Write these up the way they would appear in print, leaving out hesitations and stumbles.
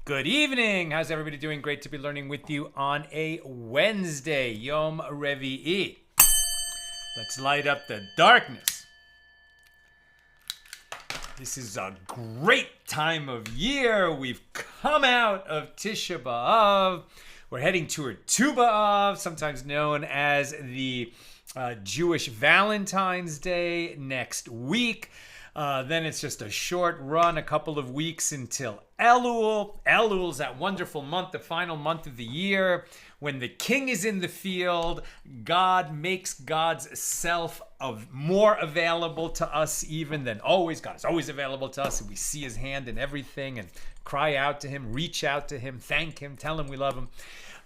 Good evening. How's everybody doing? Great to be learning with you on a Wednesday, Yom Revi'i. Let's light up the darkness. This is a great time of year. We've come out of Tisha B'Av. We're heading toward Tu B'Av, sometimes known as the Jewish Valentine's Day, next week. Then it's just a short run, a couple of weeks until Elul. Elul's that wonderful month, the final month of the year, when the king is in the field. God makes God's self more available to us even than always. God is always available to us, and we see his hand in everything and cry out to him, reach out to him, thank him, tell him we love him.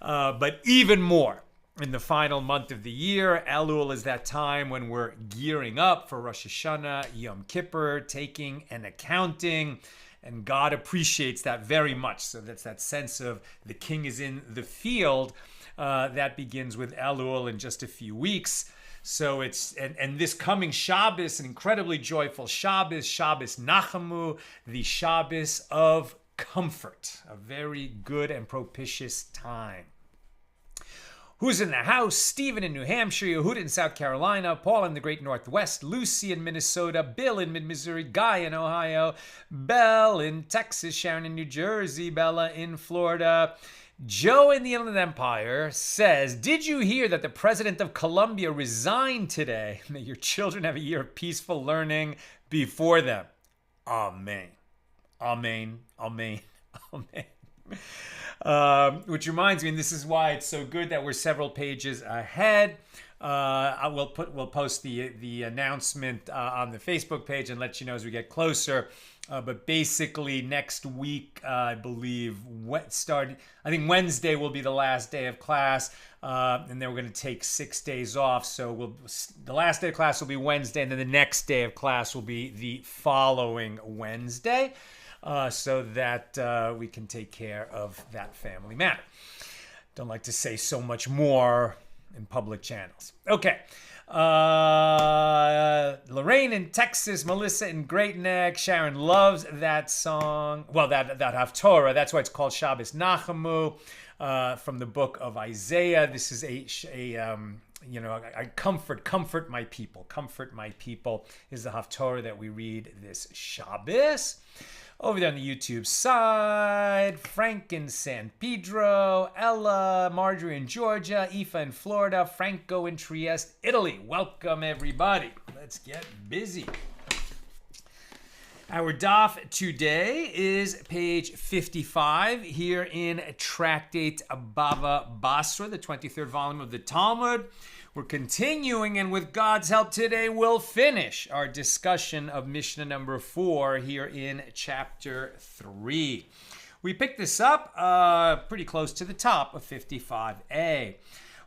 But even more, in the final month of the year, Elul is that time when we're gearing up for Rosh Hashanah, Yom Kippur, taking and accounting, and God appreciates that very much. So that's that sense of the king is in the field. That begins with Elul in just a few weeks. So it's, and this coming Shabbos, an incredibly joyful Shabbos, Shabbos Nachamu, the Shabbos of comfort, a very good and propitious time. Who's in the house? Stephen in New Hampshire, Yehuda in South Carolina, Paul in the Great Northwest, Lucy in Minnesota, Bill in Mid-Missouri, Guy in Ohio, Belle in Texas, Sharon in New Jersey, Bella in Florida. Joe in the Inland Empire says, did you hear that the president of Colombia resigned today? May your children have a year of peaceful learning before them. Amen. Amen. Amen. Amen. Which reminds me, and this is why it's so good that we're several pages ahead. We'll post the announcement on the Facebook page and let you know as we get closer. But basically, next week, I believe, I think Wednesday will be the last day of class, and then we're going to take 6 days off. So the last day of class will be Wednesday, and then the next day of class will be the following Wednesday. So that we can take care of that family matter. Don't like to say so much more in public channels. Okay. Lorraine in Texas, Melissa in Great Neck, Sharon loves that song. Well, that Haftorah, that's why it's called Shabbos Nachamu, from the book of Isaiah. This is a comfort my people. Comfort my people is the Haftorah that we read this Shabbos. Over there on the YouTube side, Frank in San Pedro, Ella, Marjorie in Georgia, Aoife in Florida, Franco in Trieste, Italy. Welcome, everybody. Let's get busy. Our daf today is page 55 here in Tractate Bava Basra, the 23rd volume of the Talmud. We're continuing, and with God's help today, we'll finish our discussion of Mishnah number 4 here in chapter 3. We picked this up pretty close to the top of 55a.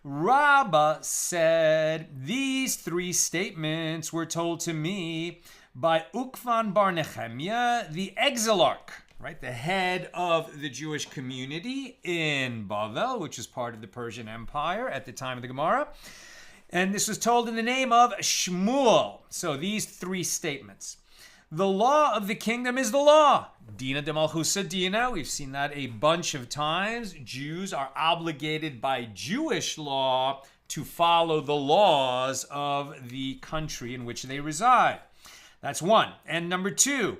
Rabbah said, these 3 statements were told to me by Ukvan bar Nehemiah, the exilarch, right, the head of the Jewish community in Bava, which is part of the Persian Empire at the time of the Gemara. And this was told in the name of Shmuel. So these 3 statements. The law of the kingdom is the law. Dina de Malchusa Dina. We've seen that a bunch of times. Jews are obligated by Jewish law to follow the laws of the country in which they reside. That's one. And number two,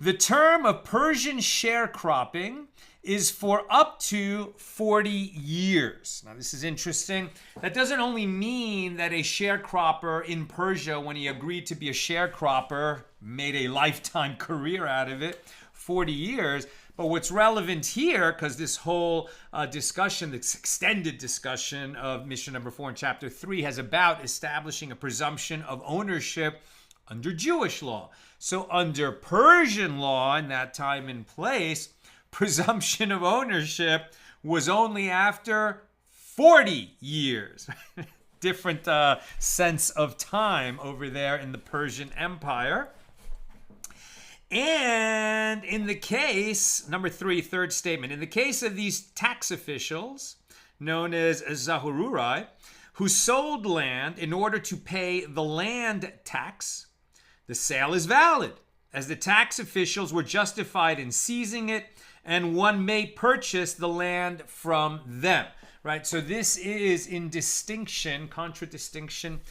the term of Persian sharecropping is for up to 40 years. Now, this is interesting. That doesn't only mean that a sharecropper in Persia, when he agreed to be a sharecropper, made a lifetime career out of it, 40 years. But what's relevant here, because this whole discussion, this extended discussion of Mishna number 4 in chapter 3 has about establishing a presumption of ownership under Jewish law. So under Persian law in that time and place, presumption of ownership was only after 40 years. Different sense of time over there in the Persian Empire. And in the case, number 3, third statement, in the case of these tax officials, known as Zahururai, who sold land in order to pay the land tax, the sale is valid, as the tax officials were justified in seizing it, and one may purchase the land from them, right? So this is in distinction, contradistinction,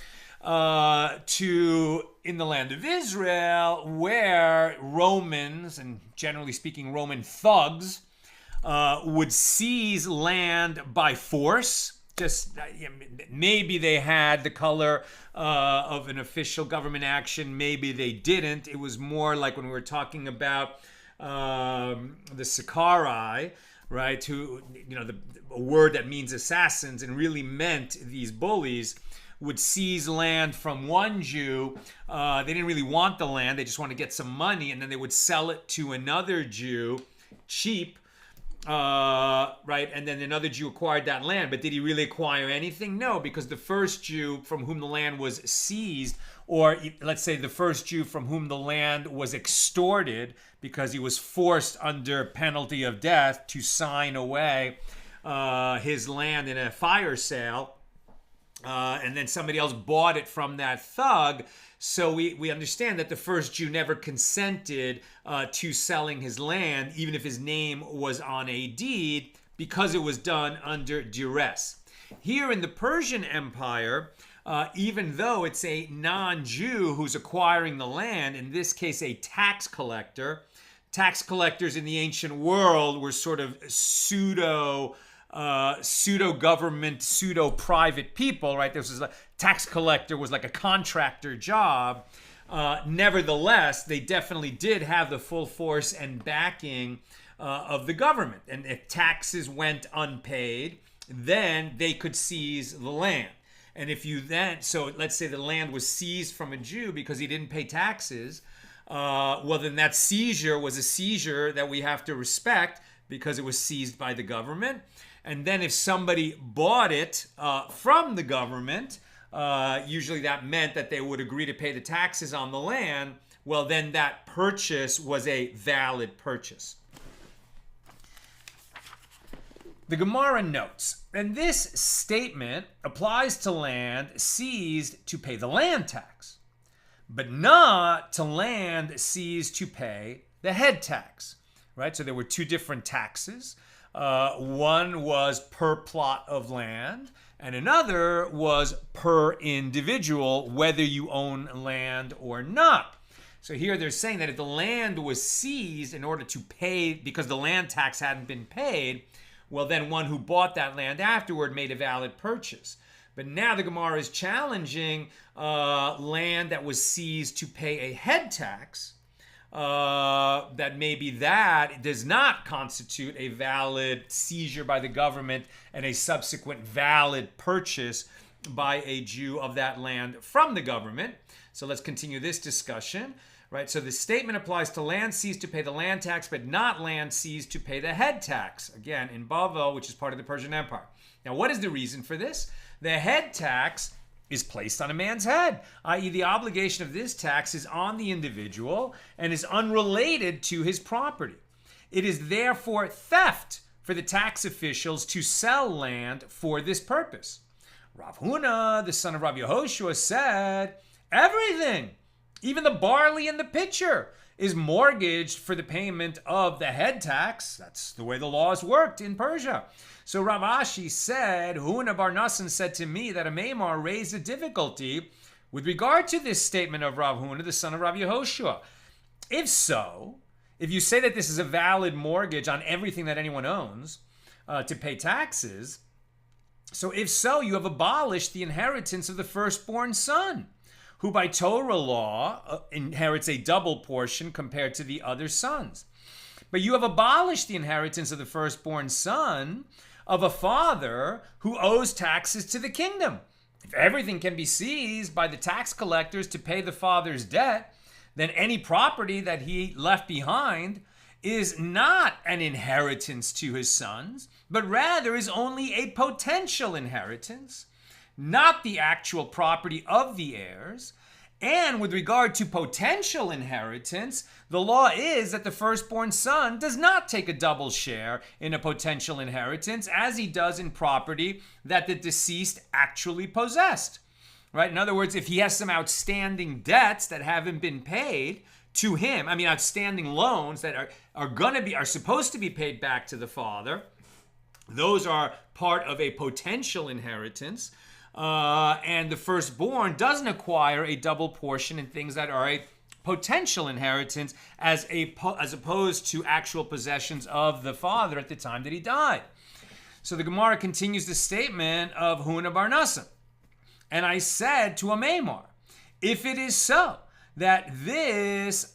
to in the land of Israel, where Romans, and generally speaking Roman thugs, would seize land by force. Just maybe they had the color of an official government action, maybe they didn't. It was more like when we were talking about the Sicarii, right? Who, a word that means assassins and really meant these bullies, would seize land from one Jew. They didn't really want the land. They just want to get some money. And then they would sell it to another Jew cheap, right? And then another Jew acquired that land. But did he really acquire anything? No, because the first Jew from whom the land was seized, or let's say the first Jew from whom the land was extorted because he was forced under penalty of death to sign away his land in a fire sale, and then somebody else bought it from that thug. So we understand that the first Jew never consented to selling his land, even if his name was on a deed, because it was done under duress. Here in the Persian Empire, even though it's a non-Jew who's acquiring the land, in this case a tax collector, tax collectors in the ancient world were sort of pseudo-government, pseudo-private people, right? This was a tax collector was like a contractor job. Nevertheless, they definitely did have the full force and backing of the government. And if taxes went unpaid, then they could seize the land. And if you then, so let's say the land was seized from a Jew because he didn't pay taxes, well, then that seizure was a seizure that we have to respect because it was seized by the government. And then if somebody bought it from the government, usually that meant that they would agree to pay the taxes on the land. Well, then that purchase was a valid purchase. The Gemara notes, and this statement applies to land seized to pay the land tax, but not to land seized to pay the head tax, right? So there were two different taxes. One was per plot of land, and another was per individual, whether you own land or not. So here they're saying that if the land was seized in order to pay, because the land tax hadn't been paid, well, then one who bought that land afterward made a valid purchase. But now the Gemara is challenging land that was seized to pay a head tax, that maybe that does not constitute a valid seizure by the government and a subsequent valid purchase by a Jew of that land from the government. So let's continue this discussion. Right, so the statement applies to land seized to pay the land tax, but not land seized to pay the head tax. Again, in Bava, which is part of the Persian Empire. Now, what is the reason for this? The head tax is placed on a man's head, i.e. the obligation of this tax is on the individual and is unrelated to his property. It is therefore theft for the tax officials to sell land for this purpose. Rav Huna, the son of Rabbi Yehoshua, said, everything, even the barley in the pitcher, is mortgaged for the payment of the head tax. That's the way the laws worked in Persia. So Rav Ashi said, Huna bar Nassan said to me that a Maimar raised a difficulty with regard to this statement of Rav Huna, the son of Rav Yehoshua. If so, if you say that this is a valid mortgage on everything that anyone owns to pay taxes, so if so, you have abolished the inheritance of the firstborn son, who by Torah law inherits a double portion compared to the other sons. But you have abolished the inheritance of the firstborn son of a father who owes taxes to the kingdom. If everything can be seized by the tax collectors to pay the father's debt, then any property that he left behind is not an inheritance to his sons, but rather is only a potential inheritance, not the actual property of the heirs. And with regard to potential inheritance, the law is that the firstborn son does not take a double share in a potential inheritance as he does in property that the deceased actually possessed. Right? In other words, if he has some outstanding debts that haven't been paid to him, outstanding loans that are supposed to be paid back to the father, those are part of a potential inheritance. And the firstborn doesn't acquire a double portion in things that are a potential inheritance as opposed to actual possessions of the father at the time that he died. So the Gemara continues the statement of Huna bar Nassan. And I said to a Maimar, if it is so that this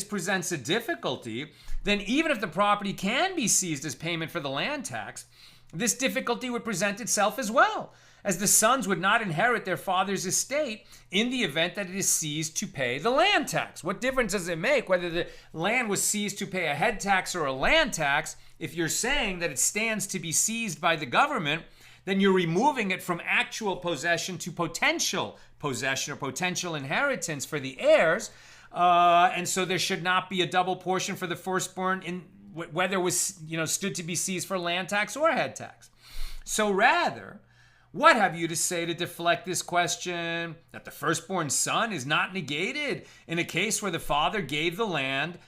presents a difficulty, then even if the property can be seized as payment for the land tax, this difficulty would present itself as well, as the sons would not inherit their father's estate in the event that it is seized to pay the land tax. What difference does it make whether the land was seized to pay a head tax or a land tax? If you're saying that it stands to be seized by the government, then you're removing it from actual possession to potential possession or potential inheritance for the heirs. And so there should not be a double portion for the firstborn in whether it was stood to be seized for land tax or head tax. So rather, what have you to say to deflect this question that the firstborn son is not negated in a case where the father gave the land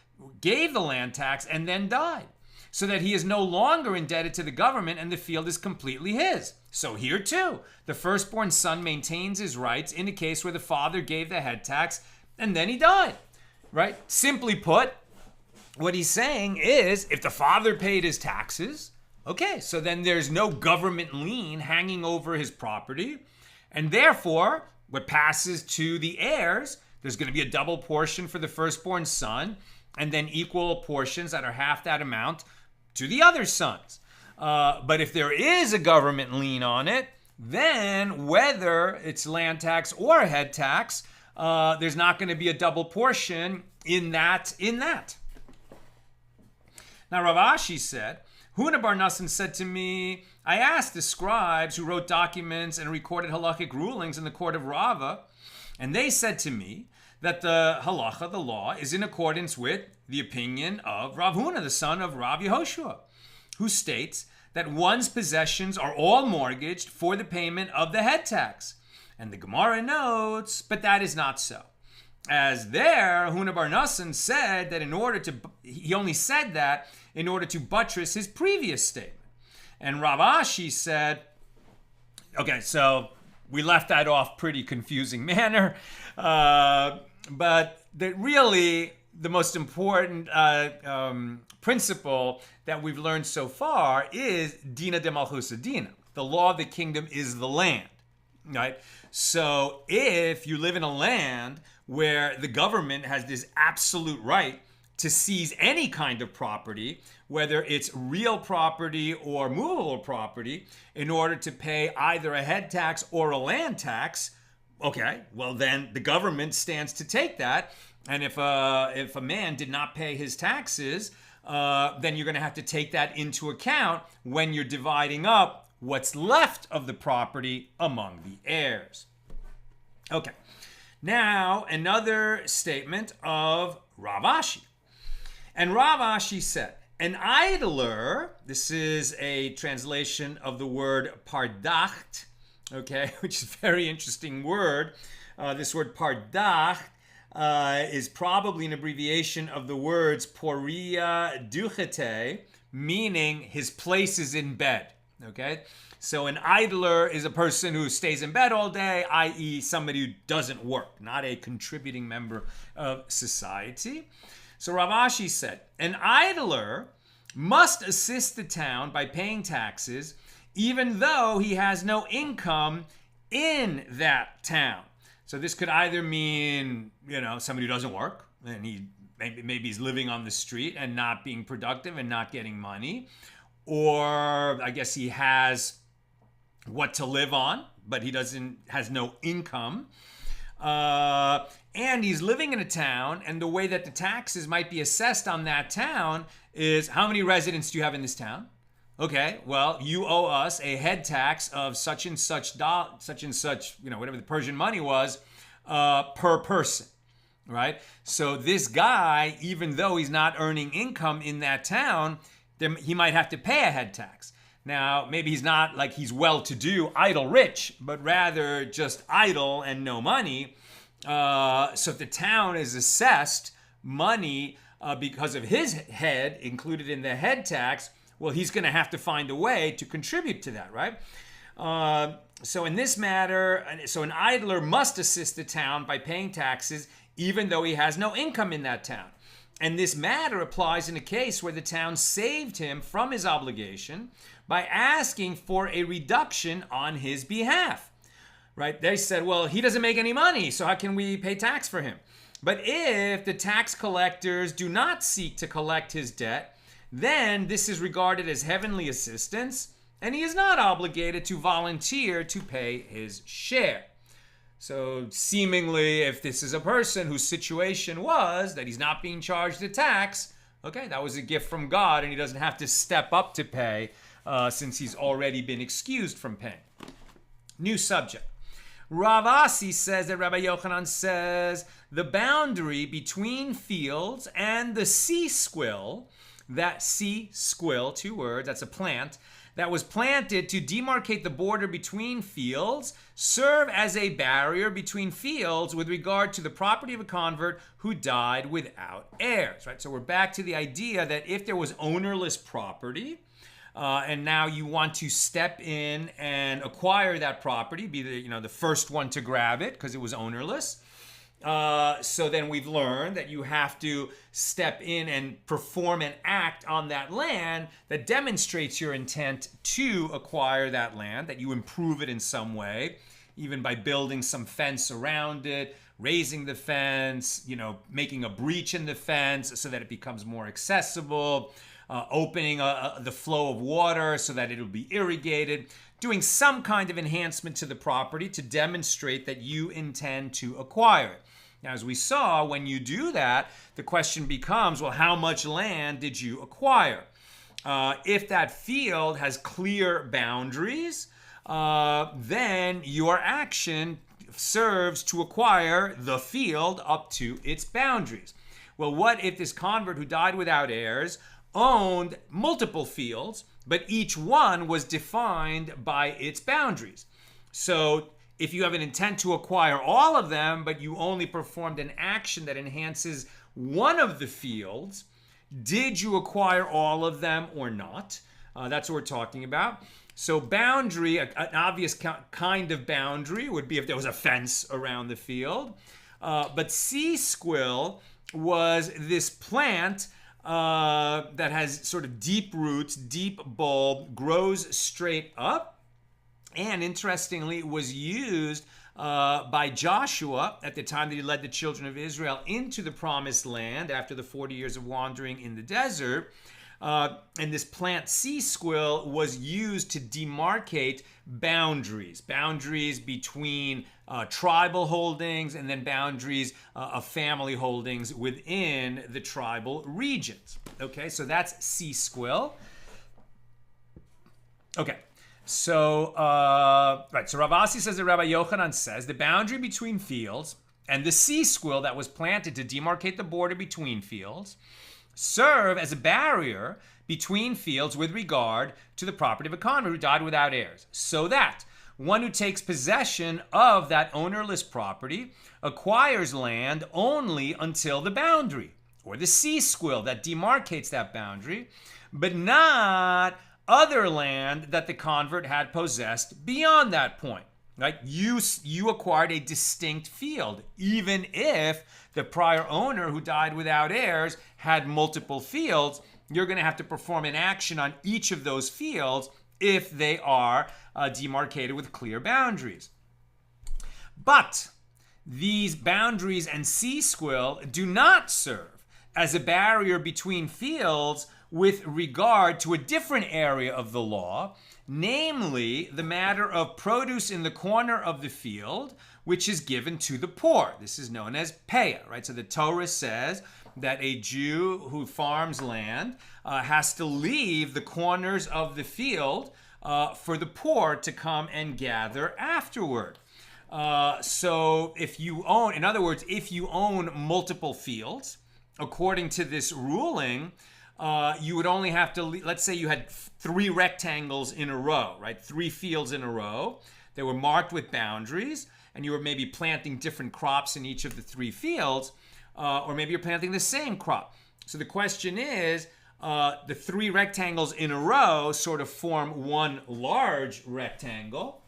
tax and then died, so that he is no longer indebted to the government and the field is completely his? So here too, the firstborn son maintains his rights in a case where the father gave the head tax and then he died, right? Simply put, what he's saying is, if the father paid his taxes, okay, so then there's no government lien hanging over his property, and therefore, what passes to the heirs, there's going to be a double portion for the firstborn son, and then equal portions that are half that amount to the other sons. But if there is a government lien on it, then whether it's land tax or head tax, there's not going to be a double portion in that. Now Rav Ashi said, Huna bar Nassan said to me, I asked the scribes who wrote documents and recorded halachic rulings in the court of Rava, and they said to me that the halacha, the law, is in accordance with the opinion of Rav Huna, the son of Rav Yehoshua, who states that one's possessions are all mortgaged for the payment of the head tax. And the Gemara notes, but that is not so. As there, Huna bar Nassan said that he only said that in order to buttress his previous statement. And Rav Ashi said, okay, so we left that off pretty confusing manner, but really the most important principle that we've learned so far is Dina de Malchusa Dina. The law of the kingdom is the land, right? So if you live in a land where the government has this absolute right to seize any kind of property, whether it's real property or movable property, in order to pay either a head tax or a land tax, okay, well then the government stands to take that. And if a man did not pay his taxes, then you're going to have to take that into account when you're dividing up what's left of the property among the heirs. Okay. Now, another statement of Rav Ashi. And Rav Ashi said, an idler, this is a translation of the word pardacht, okay, which is a very interesting word. This word pardach is probably an abbreviation of the words poria duchete, meaning his place is in bed. Okay? So an idler is a person who stays in bed all day, i.e. somebody who doesn't work, not a contributing member of society. So Rav Ashi said, an idler must assist the town by paying taxes, even though he has no income in that town. So this could either mean, somebody who doesn't work, and maybe he's living on the street and not being productive and not getting money, or I guess he has what to live on, but he has no income. And he's living in a town, and the way that the taxes might be assessed on that town is, how many residents do you have in this town? Okay, well, you owe us a head tax of such and such, whatever the Persian money was, per person, right? So this guy, even though he's not earning income in that town, he might have to pay a head tax. Now, maybe he's not like he's well-to-do, idle rich, but rather just idle and no money. So if the town is assessed money because of his head included in the head tax, well, he's going to have to find a way to contribute to that, right? So in this matter, so an idler must assist the town by paying taxes, even though he has no income in that town. And this matter applies in a case where the town saved him from his obligation by asking for a reduction on his behalf, right? They said, well, he doesn't make any money, so how can we pay tax for him? But if the tax collectors do not seek to collect his debt, then this is regarded as heavenly assistance, and he is not obligated to volunteer to pay his share. So seemingly, if this is a person whose situation was that he's not being charged a tax, okay, that was a gift from God, and he doesn't have to step up to pay since he's already been excused from paying. New subject. Rav Asi says that Rabbi Yochanan says the boundary between fields and the sea squill, that sea squill, 2 words, that's a plant, that was planted to demarcate the border between fields, serve as a barrier between fields with regard to the property of a convert who died without heirs, right? So we're back to the idea that if there was ownerless property, and now you want to step in and acquire that property, be the first one to grab it because it was ownerless. So then we've learned that you have to step in and perform an act on that land that demonstrates your intent to acquire that land, that you improve it in some way, even by building some fence around it, raising the fence, making a breach in the fence so that it becomes more accessible, opening the flow of water so that it'll be irrigated, doing some kind of enhancement to the property to demonstrate that you intend to acquire it. Now, as we saw, when you do that, the question becomes, well, how much land did you acquire? If that field has clear boundaries, then your action serves to acquire the field up to its boundaries. Well, what if this convert who died without heirs owned multiple fields, but each one was defined by its boundaries? So if you have an intent to acquire all of them, but you only performed an action that enhances one of the fields, did you acquire all of them or not? That's what we're talking about. So boundary, an obvious kind of boundary would be if there was a fence around the field. But sea squill was this plant that has sort of deep roots, deep bulb, grows straight up. And interestingly, it was used by Joshua at the time that he led the children of Israel into the promised land after the 40 years of wandering in the desert. And this plant sea squill was used to demarcate boundaries between tribal holdings and then boundaries of family holdings within the tribal regions. Okay, so that's sea squill. Okay. So, so Rav Asi says that Rabbi Yochanan says the boundary between fields and the sea squill that was planted to demarcate the border between fields serve as a barrier between fields with regard to the property of a convert who died without heirs, so that one who takes possession of that ownerless property acquires land only until the boundary, or the sea squill that demarcates that boundary, but not other land that the convert had possessed beyond that point. Right? You acquired a distinct field, even if the prior owner who died without heirs had multiple fields. You're going to have to perform an action on each of those fields if they are demarcated with clear boundaries. But these boundaries and sea squill do not serve as a barrier between fields with regard to a different area of the law, namely the matter of produce in the corner of the field, which is given to the poor. This is known as payah, right? So the Torah says that a Jew who farms land has to leave the corners of the field for the poor to come and gather afterward. So if you own, in other words, if you own multiple fields, according to this ruling, you would only have to, let's say you had 3 rectangles in a row, right? 3 fields in a row. They were marked with boundaries, and you were maybe planting different crops in each of the 3 fields, or maybe you're planting the same crop. So the question is, the 3 rectangles in a row sort of form one large rectangle.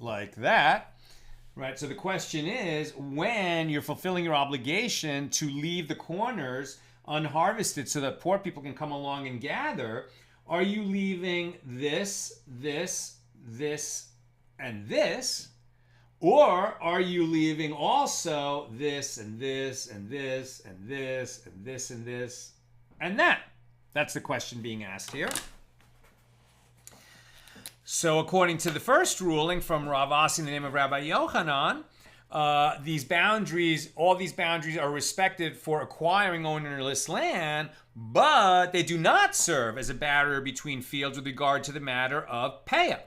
Like that, right? So the question is, when you're fulfilling your obligation to leave the corners unharvested so that poor people can come along and gather, are you leaving this, this, this, and this? Or are you leaving also this, and this, and this, and this, and this, and this, and that? That's the question being asked here. So according to the first ruling from Rav Asi in the name of Rabbi Yochanan, these boundaries, all these boundaries are respected for acquiring ownerless land, but they do not serve as a barrier between fields with regard to the matter of payah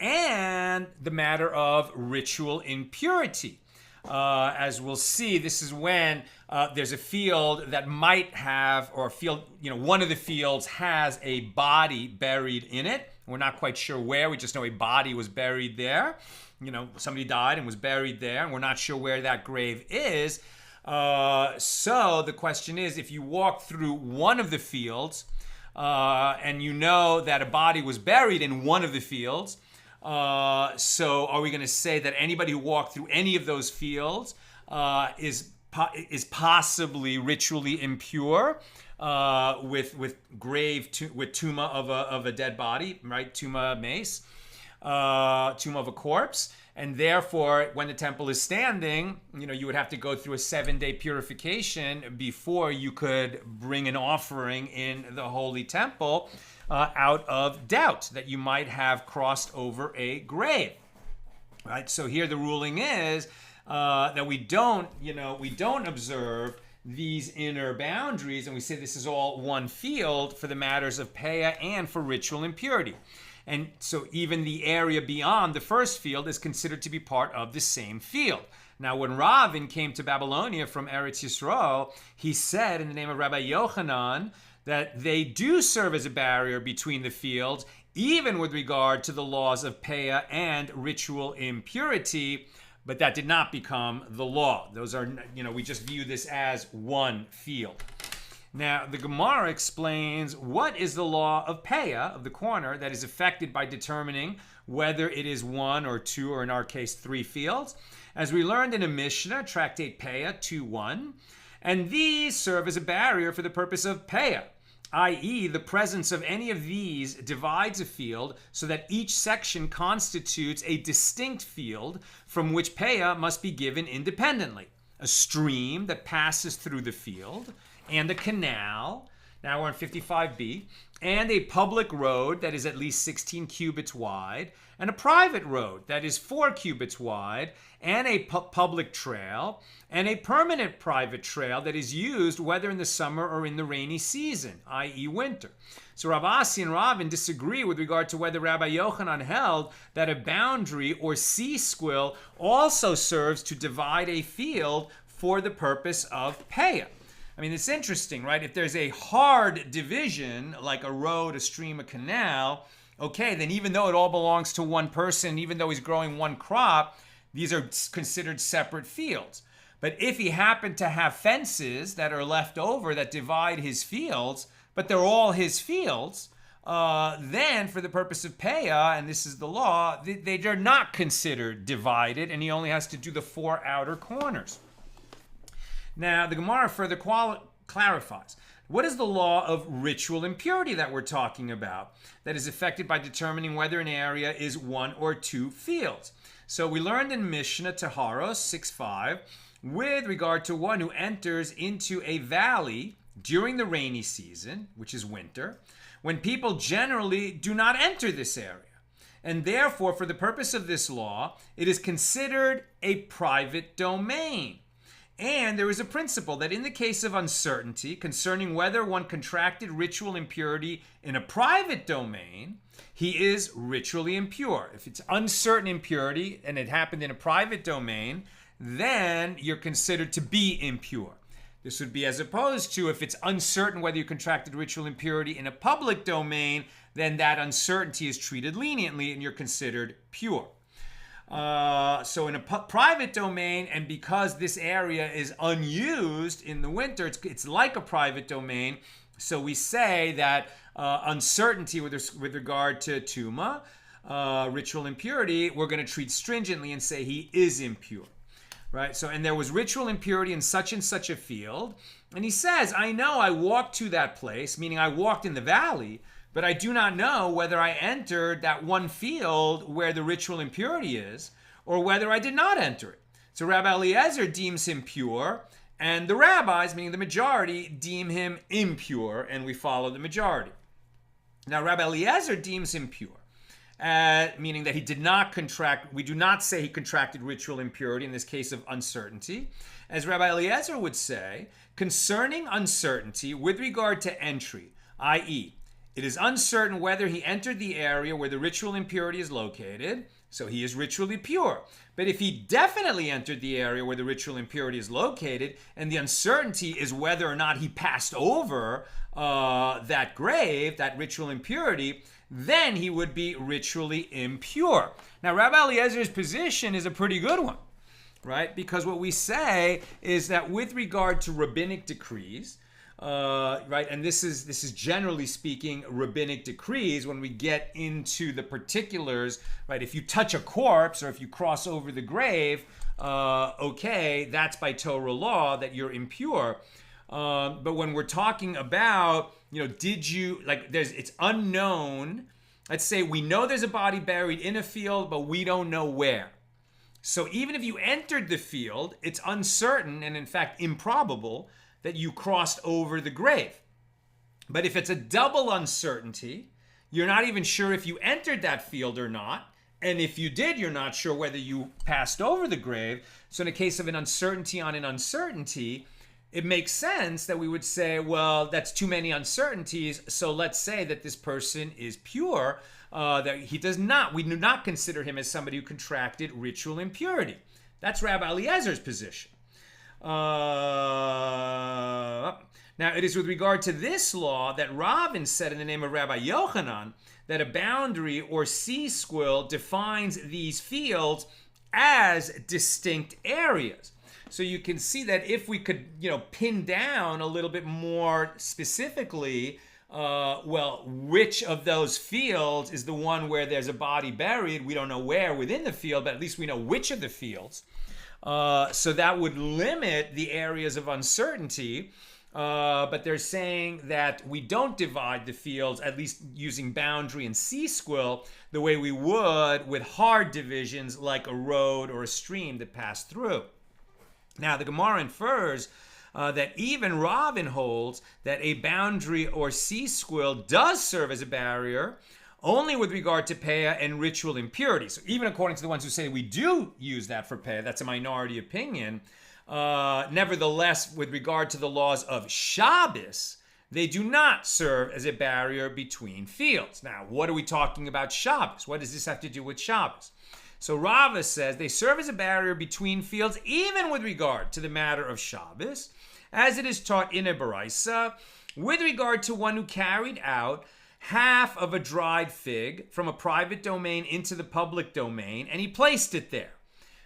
and the matter of ritual impurity. As we'll see, this is when there's a field that might have, or a field, one of the fields has a body buried in it. We're not quite sure where. We just know a body was buried there. Somebody died and was buried there, and we're not sure where that grave is. So the question is, if you walk through one of the fields and you know that a body was buried in one of the fields, so are we going to say that anybody who walked through any of those fields is possibly ritually impure? With tuma of a dead body, right? Tuma mace, tuma of a corpse, and therefore, when the temple is standing, you would have to go through a 7-day purification before you could bring an offering in the holy temple, out of doubt that you might have crossed over a grave, right? So here the ruling is that we don't observe these inner boundaries, and we say this is all one field for the matters of payah and for ritual impurity. And so even the area beyond the first field is considered to be part of the same field. Now, when Ravin came to Babylonia from Eretz Yisrael, he said in the name of Rabbi Yochanan that they do serve as a barrier between the fields, even with regard to the laws of payah and ritual impurity. But that did not become the law. Those are, we just view this as one field. Now, the Gemara explains what is the law of payah, of the corner, that is affected by determining whether it is 1 or 2, or in our case, 3 fields. As we learned in a Mishna, Tractate Payah 2:1, and these serve as a barrier for the purpose of payah, i.e., the presence of any of these divides a field so that each section constitutes a distinct field from which payah must be given independently. A stream that passes through the field, and a canal, now we're on 55b, and a public road that is at least 16 cubits wide, and a private road that is 4 cubits wide, and a public trail, and a permanent private trail that is used whether in the summer or in the rainy season, i.e. winter. So Rav Asi and Ravin disagree with regard to whether Rabbi Yochanan held that a boundary or sea squill also serves to divide a field for the purpose of peah. I mean, it's interesting, right? If there's a hard division, like a road, a stream, a canal, okay, then even though it all belongs to one person, even though he's growing one crop, these are considered separate fields. But if he happened to have fences that are left over that divide his fields, but they're all his fields, then for the purpose of peah, and this is the law, they're not considered divided, and he only has to do the 4 outer corners. Now, the Gemara further clarifies. What is the law of ritual impurity that we're talking about that is affected by determining whether an area is 1 or 2 fields? So we learned in Mishna Taharos 6:5, with regard to one who enters into a valley during the rainy season, which is winter, when people generally do not enter this area. And therefore, for the purpose of this law, it is considered a private domain. And there is a principle that in the case of uncertainty concerning whether one contracted ritual impurity in a private domain, he is ritually impure. If it's uncertain impurity and it happened in a private domain, then you're considered to be impure. This would be as opposed to if it's uncertain whether you contracted ritual impurity in a public domain, then that uncertainty is treated leniently and you're considered pure. So in a private domain, and because this area is unused in the winter, it's like a private domain. So we say that uncertainty with regard to tuma, ritual impurity, we're going to treat stringently and say he is impure. Right? So, and there was ritual impurity in such and such a field. And he says, I know I walked to that place, meaning I walked in the valley, but I do not know whether I entered that one field where the ritual impurity is, or whether I did not enter it. So Rabbi Eliezer deems him pure, and the rabbis, meaning the majority, deem him impure, and we follow the majority. Now Rabbi Eliezer deems him pure, meaning that he did not contract, we do not say he contracted ritual impurity in this case of uncertainty. As Rabbi Eliezer would say, concerning uncertainty with regard to entry, i.e., it is uncertain whether he entered the area where the ritual impurity is located, so he is ritually pure. But if he definitely entered the area where the ritual impurity is located, and the uncertainty is whether or not he passed over that grave, that ritual impurity, then he would be ritually impure. Now, Rabbi Eliezer's position is a pretty good one, right? Because what we say is that with regard to rabbinic decrees, right, and this is generally speaking rabbinic decrees. When we get into the particulars, right, if you touch a corpse or if you cross over the grave, okay, that's by Torah law that you're impure. But when we're talking about, did you, it's unknown. Let's say we know there's a body buried in a field, but we don't know where. So even if you entered the field, it's uncertain and in fact improbable that you crossed over the grave. But if it's a double uncertainty, you're not even sure if you entered that field or not. And if you did, you're not sure whether you passed over the grave. So in a case of an uncertainty on an uncertainty, it makes sense that we would say, well, that's too many uncertainties. So let's say that this person is pure, that we do not consider him as somebody who contracted ritual impurity. That's Rabbi Eliezer's position. Now, it is with regard to this law that Ravin said in the name of Rabbi Yochanan that a boundary or sea squill defines these fields as distinct areas. So you can see that if we could, pin down a little bit more specifically, which of those fields is the one where there's a body buried? We don't know where within the field, but at least we know which of the fields. So that would limit the areas of uncertainty, but they're saying that we don't divide the fields, at least using boundary and sea squill, the way we would with hard divisions like a road or a stream that pass through. Now, the Gemara infers that even Ravin holds that a boundary or sea squill does serve as a barrier only with regard to peah and ritual impurity. So even according to the ones who say we do use that for peah, that's a minority opinion. Nevertheless, with regard to the laws of Shabbos, they do not serve as a barrier between fields. Now, what are we talking about Shabbos? What does this have to do with Shabbos? So Rava says they serve as a barrier between fields even with regard to the matter of Shabbos, as it is taught in a Baraisa, with regard to one who carried out half of a dried fig from a private domain into the public domain, and he placed it there.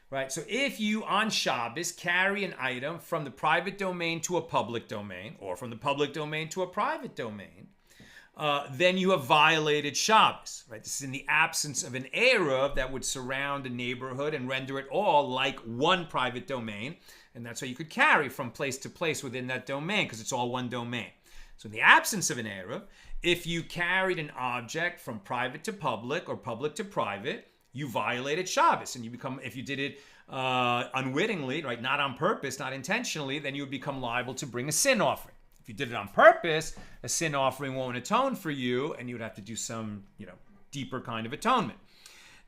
Right? So if you, on Shabbos, carry an item from the private domain to a public domain, or from the public domain to a private domain, then you have violated Shabbos. Right? This is in the absence of an Eruv that would surround a neighborhood and render it all like one private domain, and that's why you could carry from place to place within that domain, because it's all one domain. So in the absence of an Eruv, if you carried an object from private to public or public to private, you violated Shabbos, and you become, if you did it unwittingly, right, not on purpose, not intentionally, then you would become liable to bring a sin offering. If you did it on purpose, a sin offering won't atone for you, and you would have to do some, deeper kind of atonement.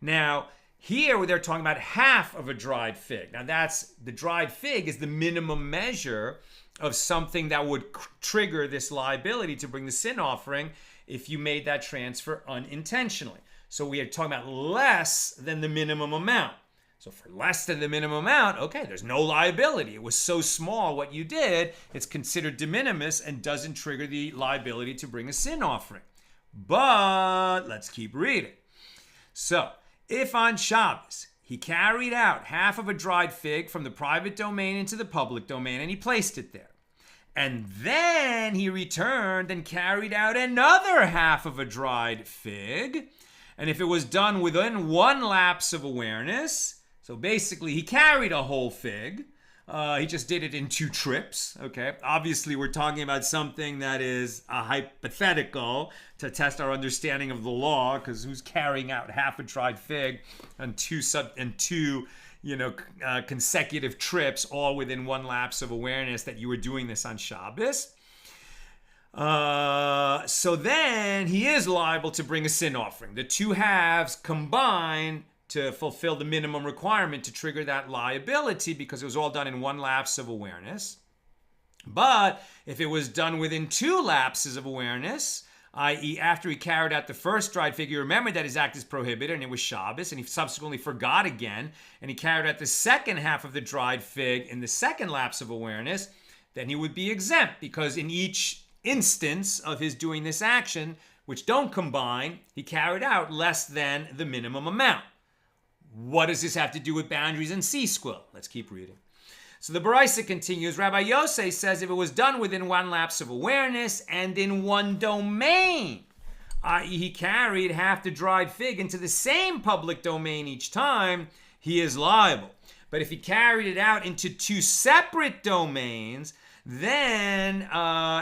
Now, here they're talking about half of a dried fig. Now, the dried fig is the minimum measure of something that would trigger this liability to bring the sin offering if you made that transfer unintentionally. So we are talking about less than the minimum amount. So for less than the minimum amount, okay, there's no liability. It was so small what you did, it's considered de minimis and doesn't trigger the liability to bring a sin offering. But let's keep reading. So if on Shabbos he carried out half of a dried fig from the private domain into the public domain and he placed it there, and then he returned and carried out another half of a dried fig, and if it was done within one lapse of awareness, so basically he carried a whole fig, he just did it in 2 trips, okay? Obviously we're talking about something that is a hypothetical to test our understanding of the law, because who's carrying out half a dried fig and two consecutive trips all within one lapse of awareness that you were doing this on Shabbos? So then he is liable to bring a sin offering. The 2 halves combine to fulfill the minimum requirement to trigger that liability, because it was all done in one lapse of awareness. But if it was done within 2 lapses of awareness, i.e. after he carried out the first dried fig, he remembered that his act is prohibited and it was Shabbos, and he subsequently forgot again, and he carried out the second half of the dried fig in the second lapse of awareness, then he would be exempt, because in each instance of his doing this action, which don't combine, he carried out less than the minimum amount. What does this have to do with boundaries and Squill? Let's keep reading. So the Baraisa continues, Rabbi Yosei says if it was done within one lapse of awareness and in one domain, i.e. he carried half the dried fig into the same public domain each time, he is liable. But if he carried it out into 2 separate domains, then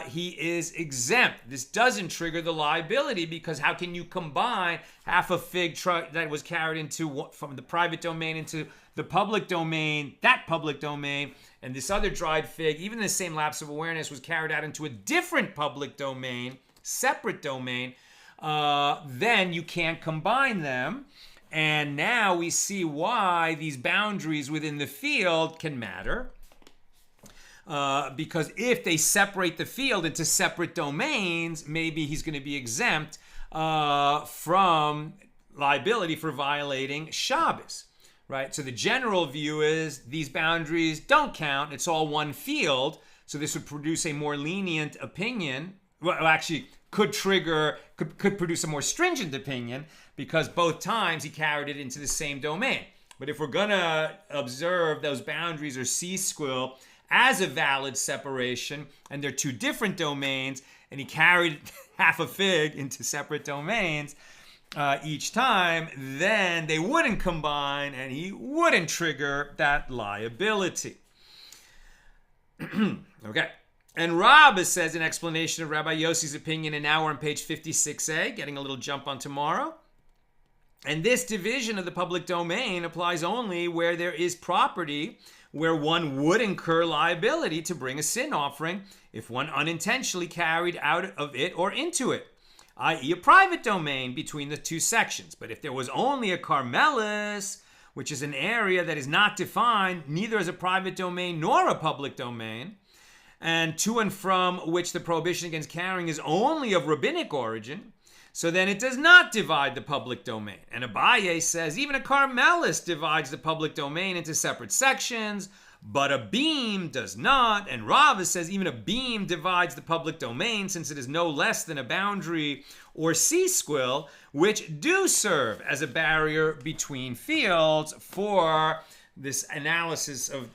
he is exempt. This doesn't trigger the liability, because how can you combine half a fig that was carried from the private domain into the public domain, that public domain, and this other dried fig, even the same lapse of awareness, was carried out into a different public domain, separate domain, then you can't combine them. And now we see why these boundaries within the field can matter. Because if they separate the field into separate domains, maybe he's going to be exempt from liability for violating Shabbos, right? So the general view is these boundaries don't count. It's all one field. So this would produce a more lenient opinion. Well, actually, could produce a more stringent opinion, because both times he carried it into the same domain. But if we're going to observe those boundaries or Squill as a valid separation, and they're 2 different domains, and he carried half a fig into separate domains each time, then they wouldn't combine and he wouldn't trigger that liability. Okay. And Rabbah says in explanation of Rabbi Yossi's opinion, and now we're on page 56a, getting a little jump on tomorrow. And this division of the public domain applies only where there is property where one would incur liability to bring a sin offering if one unintentionally carried out of it or into it, i.e. a private domain between the 2 sections. But if there was only a Carmelis, which is an area that is not defined neither as a private domain nor a public domain, and to and from which the prohibition against carrying is only of rabbinic origin, So then it does not divide the public domain. And Abaye says even a Carmelis divides the public domain into separate sections, but a beam does not. And Rava says even a beam divides the public domain since it is no less than a boundary or C-squill, which do serve as a barrier between fields for this analysis of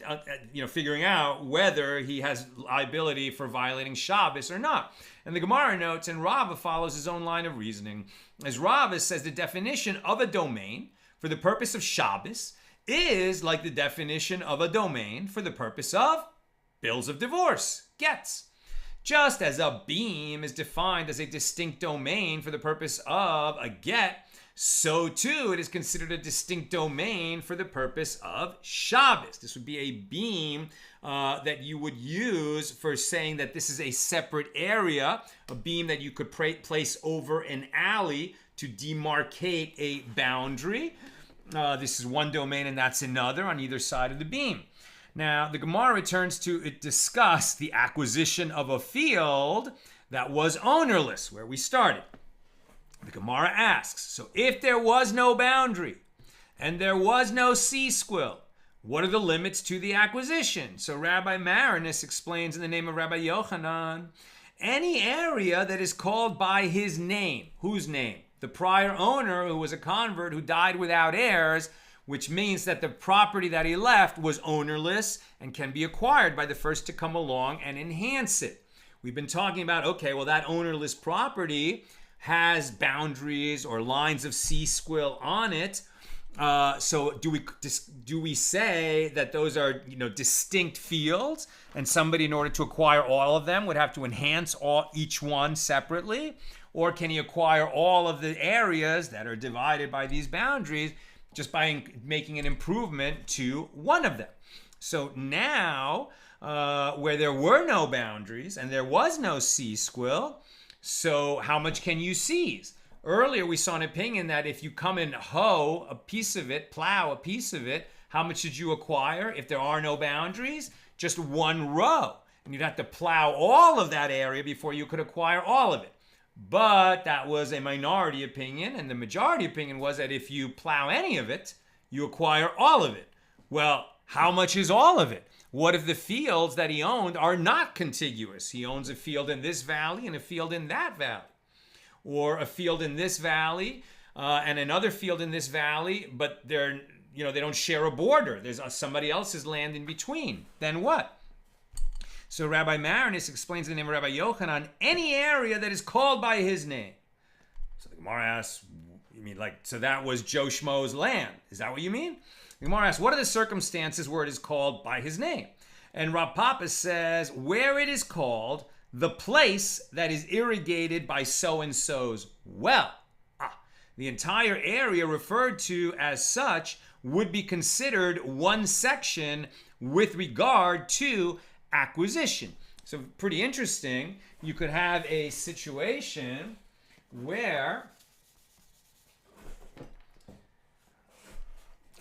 figuring out whether he has liability for violating Shabbos or not. And the Gemara notes, and Rava follows his own line of reasoning, as Rava says the definition of a domain for the purpose of Shabbos is like the definition of a domain for the purpose of bills of divorce, gets. Just as a beam is defined as a distinct domain for the purpose of a get, so too it is considered a distinct domain for the purpose of Shabbos. This would be a beam that you would use for saying that this is a separate area, a beam that you could place over an alley to demarcate a boundary. This is one domain and that's another on either side of the beam. Now, the Gemara returns to discuss the acquisition of a field that was ownerless, where we started. The Gemara asks, so if there was no boundary and there was no C-squill, what are the limits to the acquisition? So Rabbi Marinus explains in the name of Rabbi Yochanan, any area that is called by his name. Whose name? The prior owner, who was a convert who died without heirs, which means that the property that he left was ownerless and can be acquired by the first to come along and enhance it. We've been talking about, okay, well, that ownerless property has boundaries or lines of C-squill on it. So do we say that those are distinct fields, and somebody, in order to acquire all of them, would have to enhance each one separately? Or can he acquire all of the areas that are divided by these boundaries just by making an improvement to one of them? So now, where there were no boundaries and there was no C-squill, so how much can you seize? Earlier we saw an opinion that if you come and hoe a piece of it, plow a piece of it, how much did you acquire if there are no boundaries? Just one row. And you'd have to plow all of that area before you could acquire all of it. But that was a minority opinion, and the majority opinion was that if you plow any of it, you acquire all of it. Well, how much is all of it? What if the fields that he owned are not contiguous? He owns a field in this valley and a field in that valley. Or a field in this valley and another field in this valley, but they don't share a border. There's somebody else's land in between. Then what? So Rabbi Marinus explains in the name of Rabbi Yochanan, any area that is called by his name. So the Gemara asks, you mean so that was Joe Schmo's land? Is that what you mean? The Gemara asks, what are the circumstances where it is called by his name? And Rav Papa says, where it is called the place that is irrigated by so-and-so's well. The entire area referred to as such would be considered one section with regard to acquisition. So pretty interesting. You could have a situation where,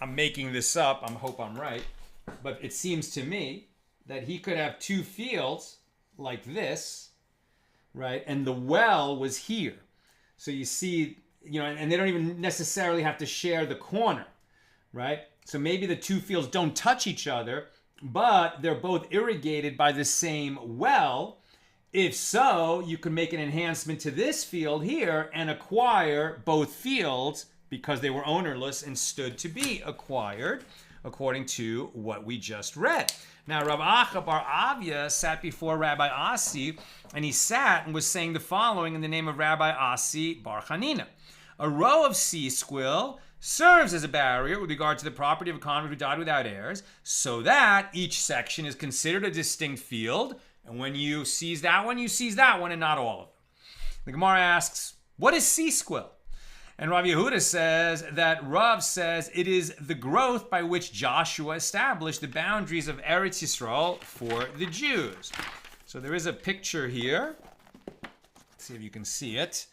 I'm making this up, I hope I'm right, but it seems to me that he could have two fields like this, right? And the well was here. So you see, and they don't even necessarily have to share the corner, right? So maybe the two fields don't touch each other, but they're both irrigated by the same well. If so, you can make an enhancement to this field here and acquire both fields because they were ownerless and stood to be acquired, according to what we just read. Now, Rav Acha bar Avia sat before Rabbi Asi, and he sat and was saying the following in the name of Rabbi Asi bar Chanina. A row of C-squill serves as a barrier with regard to the property of a convert who died without heirs, so that each section is considered a distinct field, and when you seize that one, you seize that one, and not all of them. The Gemara asks, what is C-squill? And Rav Yehuda says that Rav says it is the growth by which Joshua established the boundaries of Eretz Yisrael for the Jews. So there is a picture here. Let's see if you can see it.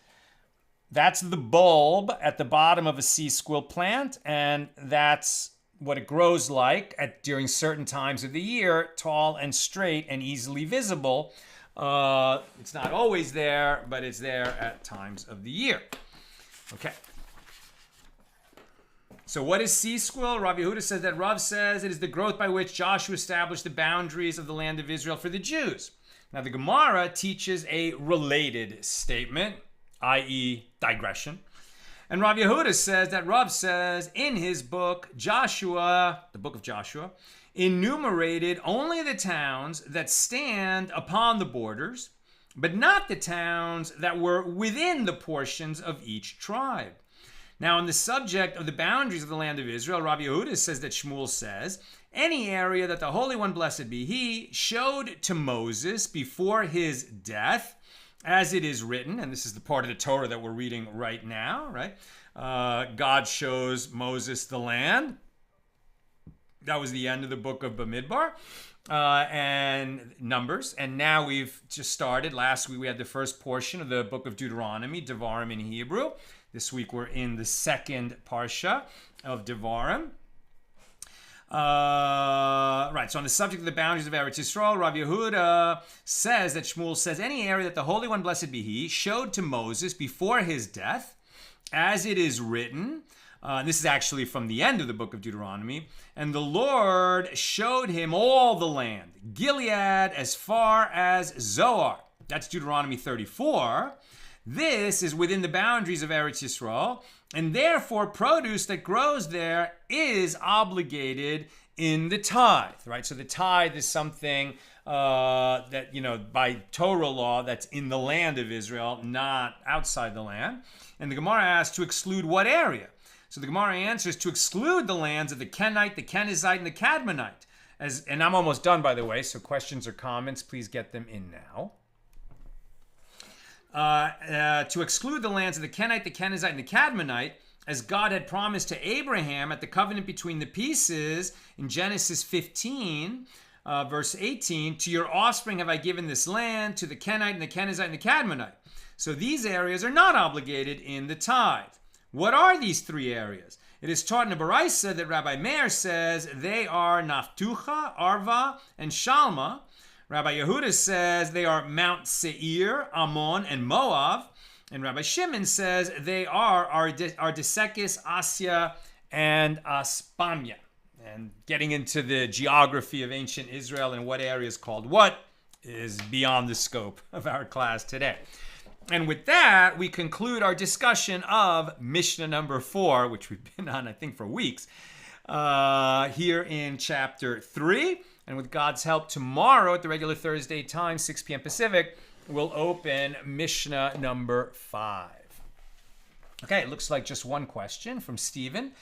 That's the bulb at the bottom of a C-squill plant, and that's what it grows like during certain times of the year, tall and straight and easily visible. It's not always there, but it's there at times of the year. Okay. So what is C, Squill? Rav Yehuda says that Rav says it is the growth by which Joshua established the boundaries of the land of Israel for the Jews. Now the Gemara teaches a related statement, i.e. digression. And Rav Yehuda says that Rav says in his book, Joshua, the book of Joshua, enumerated only the towns that stand upon the borders, but not the towns that were within the portions of each tribe. Now, on the subject of the boundaries of the land of Israel, Rav Yehuda says that Shmuel says, any area that the Holy One, blessed be He, showed to Moses before his death, as it is written, and this is the part of the Torah that we're reading right now, right? God shows Moses the land. That was the end of the book of Bamidbar and Numbers. And now we've just started. Last week we had the first portion of the book of Deuteronomy, Devarim in Hebrew. This week we're in the second parsha of Devarim. Right, so on the subject of the boundaries of Eretz Yisrael, Rav Yehuda says that Shmuel says, any area that the Holy One, blessed be He, showed to Moses before his death, as it is written, this is actually from the end of the book of Deuteronomy, and the Lord showed him all the land, Gilead as far as Zoar. That's Deuteronomy 34. This is within the boundaries of Eretz Yisrael, and therefore produce that grows there is obligated in the tithe, right? So the tithe is something that, by Torah law, that's in the land of Israel, not outside the land. And the Gemara asks to exclude what area? So the Gemara answers to exclude the lands of the Kenite, the Kenizzite, and the Cadmonite. And I'm almost done, by the way, so questions or comments, please get them in now. To exclude the lands of the Kenite, the Kenizzite, and the Cadmonite, as God had promised to Abraham at the covenant between the pieces in Genesis 15, verse 18, to your offspring have I given this land, to the Kenite and the Kenizzite and the Cadmonite. So these areas are not obligated in the tithe. What are these three areas? It is taught in a Baraisa that Rabbi Meir says they are Naftucha, Arva, and Shalma. Rabbi Yehuda says they are Mount Seir, Ammon, and Moab. And Rabbi Shimon says they are Ardesekis, Asya, and Aspamia. And getting into the geography of ancient Israel and what area is called what is beyond the scope of our class today. And with that, we conclude our discussion of Mishnah number 4, which we've been on, I think, for weeks, here in chapter 3. And with God's help, tomorrow at the regular Thursday time, 6 p.m. Pacific, we'll open Mishnah number 5. Okay, it looks like just one question from Stephen.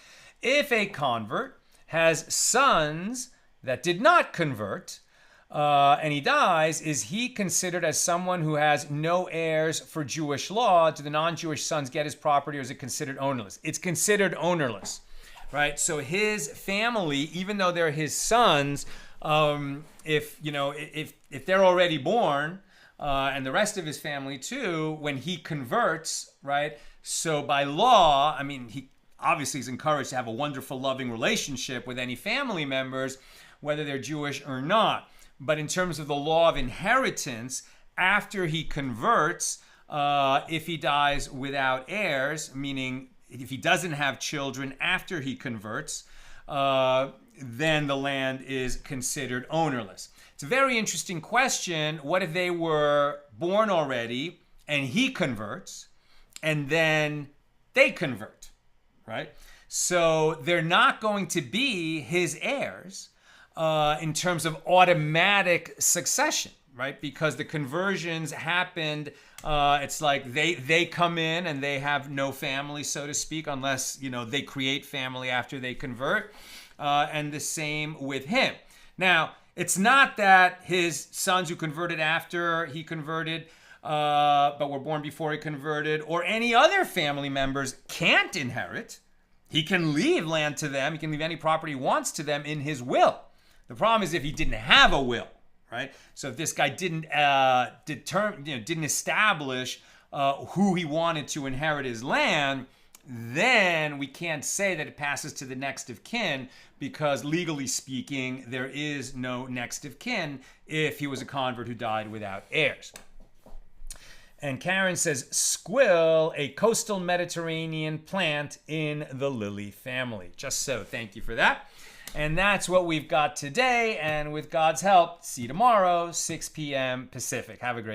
If a convert has sons that did not convert, and he dies, is he considered as someone who has no heirs for Jewish law? Do the non-Jewish sons get his property, or is it considered ownerless? It's considered ownerless, right? So his family, even though they're his sons, if they're already born, and the rest of his family too, when he converts, right? So by law, I mean, he obviously is encouraged to have a wonderful, loving relationship with any family members, whether they're Jewish or not. But in terms of the law of inheritance, after he converts, if he dies without heirs, meaning if he doesn't have children after he converts, then the land is considered ownerless. It's a very interesting question. What if they were born already and he converts and then they convert, right? So they're not going to be his heirs in terms of automatic succession, right? Because the conversions happened, it's like they come in and they have no family, so to speak, unless, they create family after they convert. And the same with him. Now, it's not that his sons who converted after he converted, but were born before he converted, or any other family members can't inherit. He can leave land to them. He can leave any property he wants to them in his will. The problem is if he didn't have a will, right? So if this guy didn't didn't establish who he wanted to inherit his land, then we can't say that it passes to the next of kin, because legally speaking, there is no next of kin if he was a convert who died without heirs. And Karen says, squill, a coastal Mediterranean plant in the lily family. Just so, thank you for that. And that's what we've got today. And with God's help, see you tomorrow, 6 p.m. Pacific. Have a great